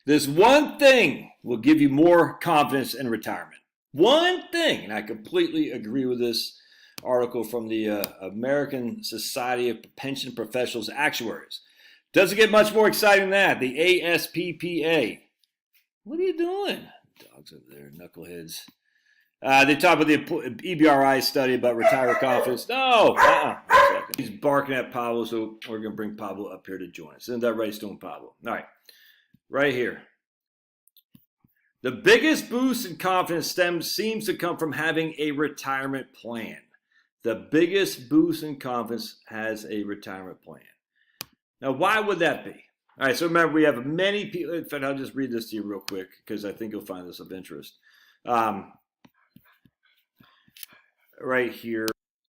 This one thing will give you more confidence in retirement. One thing, and I completely agree with this article from the American Society of Pension Professionals Actuaries. Doesn't get much more exciting than that. The ASPPA. What are you doing? Dogs over there, knuckleheads. They talk about the EBRI study about retirement confidence. No, he's barking at Pablo, so we're going to bring Pablo up here to join us. Isn't that right, Stone Pablo? All right, right here. The biggest boost in confidence seems to come from having a retirement plan. The biggest boost in confidence has a retirement plan. Now, why would that be? All right, so remember, we have many people. In fact, I'll just read this to you real quick because I think you'll find this of interest. Right here.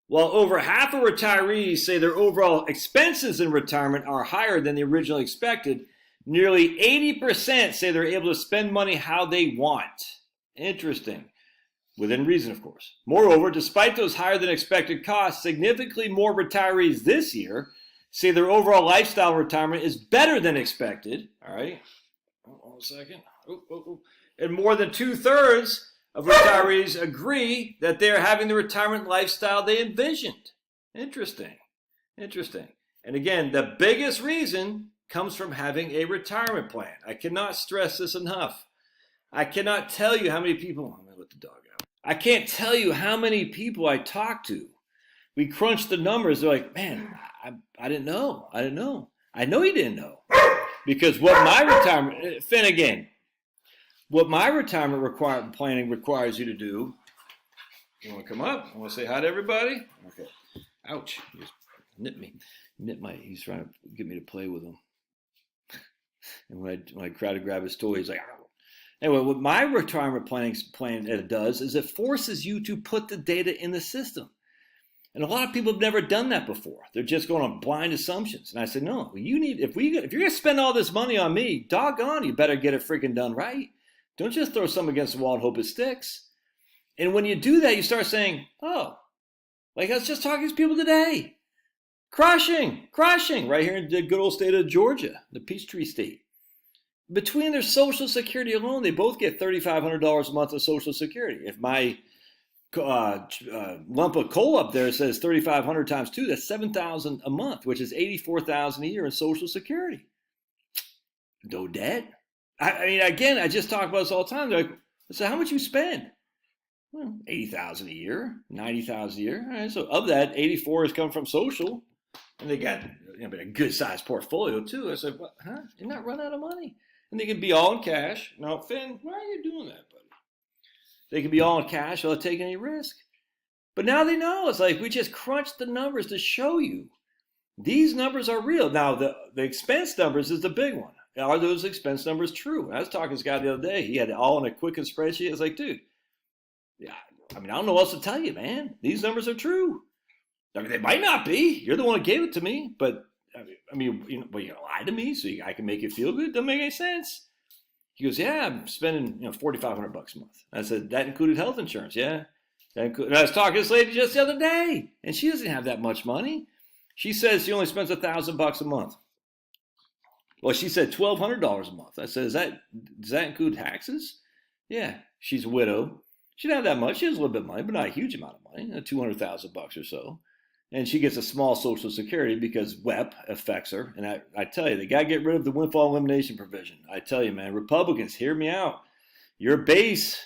While over half of retirees say their overall expenses in retirement are higher than they originally expected, nearly 80% say they're able to spend money how they want. Interesting. Within reason, of course. Moreover, despite those higher than expected costs, significantly more retirees this year say their overall lifestyle in retirement is better than expected. All right. Hold on a second. And more than 2/3 of retirees agree that they are having the retirement lifestyle they envisioned. Interesting. Interesting. And again, the biggest reason comes from having a retirement plan. I cannot stress this enough. I cannot tell you how many people, I'm going to let the dog out. I can't tell you how many people I talk to. We crunch the numbers. They're like, man, I didn't know. I didn't know. I know you didn't know. Because what my retirement, Finn again, what my retirement planning requires you to do, you want to come up? I want to say hi to everybody? Okay. Ouch. He just nipped me. He's trying to get me to play with him. And when I try to grab his toy, he's like, ow. Anyway, what my retirement plan does is it forces you to put the data in the system. And a lot of people have never done that before. They're just going on blind assumptions. And I said, no, if you're going to spend all this money on me, doggone, you better get it freaking done right. Don't just throw something against the wall and hope it sticks. And when you do that, you start saying, oh, like I was just talking to people today. Crushing, right here in the good old state of Georgia, the Peachtree State. Between their Social Security alone, they both get $3,500 a month of Social Security. If my lump of coal up there says 3,500 times 2, that's $7,000 a month, which is $84,000 a year in Social Security. No debt. I mean, again, I just talk about this all the time. They're like, so how much you spend? Well, $80,000 a year, $90,000 a year. All right, so of that, 84 has come from Social, and they got a good sized portfolio too. I said, what? Huh? You're not run out of money, and they can be all in cash. Now, Finn, why are you doing that, buddy? They can be all in cash without taking any risk. But now they know. It's like we just crunched the numbers to show you these numbers are real. Now, the expense numbers is the big one. Are those expense numbers true? I was talking to this guy the other day. He had it all in a Quicken spreadsheet. I was like, dude, yeah, I mean, I don't know what else to tell you, man. These numbers are true. I mean, they might not be. You're the one who gave it to me, but I mean, you lied to me so I can make you feel good. Doesn't make any sense. He goes, yeah, I'm spending $4,500 a month. I said, that included health insurance, yeah. And I was talking to this lady just the other day, and she doesn't have that much money. She says she only spends $1,000 a month. Well, she said $1,200 a month. I said, does that include taxes? Yeah, she's a widow. She doesn't have that much. She has a little bit of money, but not a huge amount of money, $200,000 or so. And she gets a small Social Security because WEP affects her. And I tell you, they got to get rid of the windfall elimination provision. I tell you, man, Republicans, hear me out. Your base,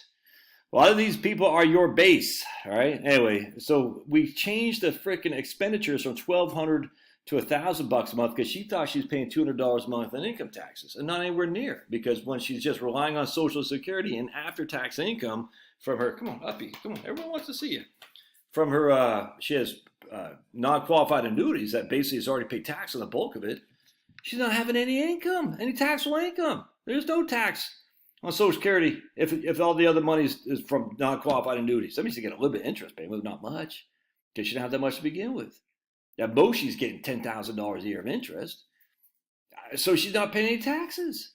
a lot of these people are your base, all right? Anyway, so we changed the freaking expenditures from $1,200 to $1,000 a month because she thought she was paying $200 a month in income taxes, and not anywhere near, because when she's just relying on Social Security and after-tax income from her, come on, Uppy, come on, everyone wants to see you. From her, she has non-qualified annuities that basically has already paid tax on the bulk of it. She's not having any income, any taxable income. There's no tax on Social Security if all the other money is from non-qualified annuities. That means you get a little bit of interest payment, but not much, because she didn't have that much to begin with. At most, she's getting $10,000 a year of interest. So she's not paying any taxes.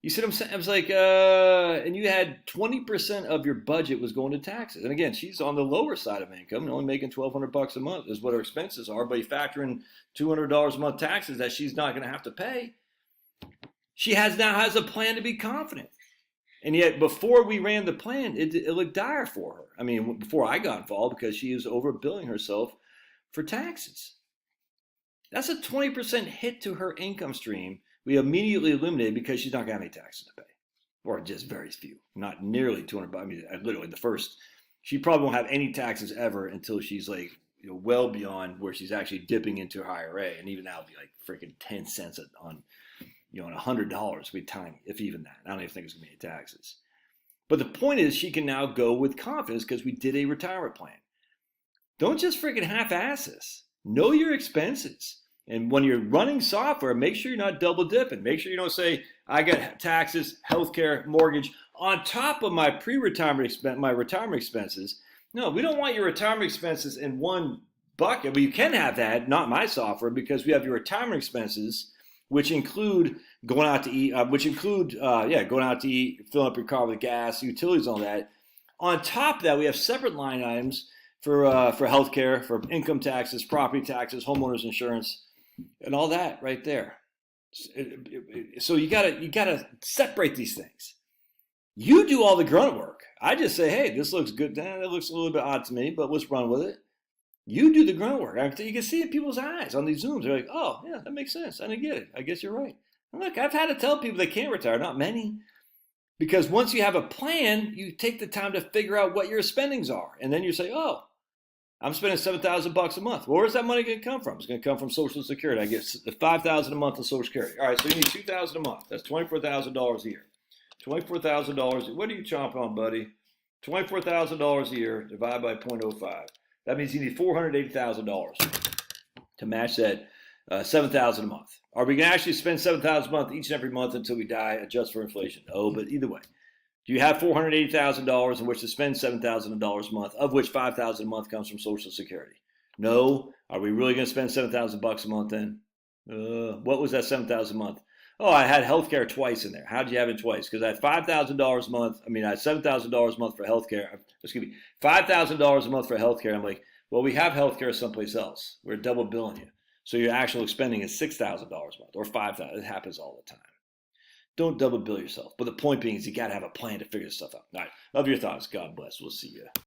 You see what I'm saying? I was like, and you had 20% of your budget was going to taxes. And again, she's on the lower side of income and only making $1,200 a month is what her expenses are. But you factor in $200 a month taxes that she's not going to have to pay. She now has a plan to be confident. And yet, before we ran the plan, it looked dire for her. I mean, before I got involved, because she was overbilling herself for taxes. That's a 20% hit to her income stream. We immediately eliminated because she's not going to have any taxes to pay, or just very few, not nearly 200. I mean, literally the first. She probably won't have any taxes ever until she's like, well beyond where she's actually dipping into her IRA, and even that would be like freaking 10 cents on, on $100 would be tiny, if even that. I don't even think it's gonna be any taxes. But the point is, she can now go with confidence because we did a retirement plan. Don't just freaking half-ass this. Know your expenses. And when you're running software, make sure you're not double dipping. Make sure you don't say, I got taxes, healthcare, mortgage on top of my pre-retirement expense, my retirement expenses. No, we don't want your retirement expenses in one bucket. But you can have that, not my software, because we have your retirement expenses, which include going out to eat, going out to eat, filling up your car with gas, utilities, all that. On top of that, we have separate line items for healthcare, for income taxes, property taxes, homeowners insurance, and all that right there. So you gotta separate these things. You do all the grunt work. I just say, hey, this looks good. That looks a little bit odd to me, but let's run with it. You do the grunt work. You can see it in people's eyes on these Zooms. They're like, oh, yeah, that makes sense. I didn't get it. I guess you're right. And look, I've had to tell people they can't retire, not many. Because once you have a plan, you take the time to figure out what your spendings are. And then you say, oh, I'm spending $7,000 a month. Well, where's that money going to come from? It's going to come from Social Security. I get $5,000 a month of Social Security. All right, so you need $2,000 a month. That's $24,000 a year. $24,000. What are you chomping on, buddy? $24,000 a year divided by 0.05. That means you need $480,000 to match that $7,000 a month. Are we going to actually spend $7,000 a month each and every month until we die, adjust for inflation? No, but either way. Do you have $480,000 in which to spend $7,000 a month, of which $5,000 a month comes from Social Security? No. Are we really going to spend $7,000 a month then? What was that $7,000 a month? Oh, I had healthcare twice in there. How did you have it twice? Because I had $5,000 a month. I had $7,000 a month for healthcare. Excuse me, $5,000 a month for healthcare. I'm like, well, we have healthcare someplace else. We're double billing you. So your actual spending is $6,000 a month or $5,000. It happens all the time. Don't double bill yourself. But the point being is you got to have a plan to figure this stuff out. All right. Love your thoughts. God bless. We'll see you.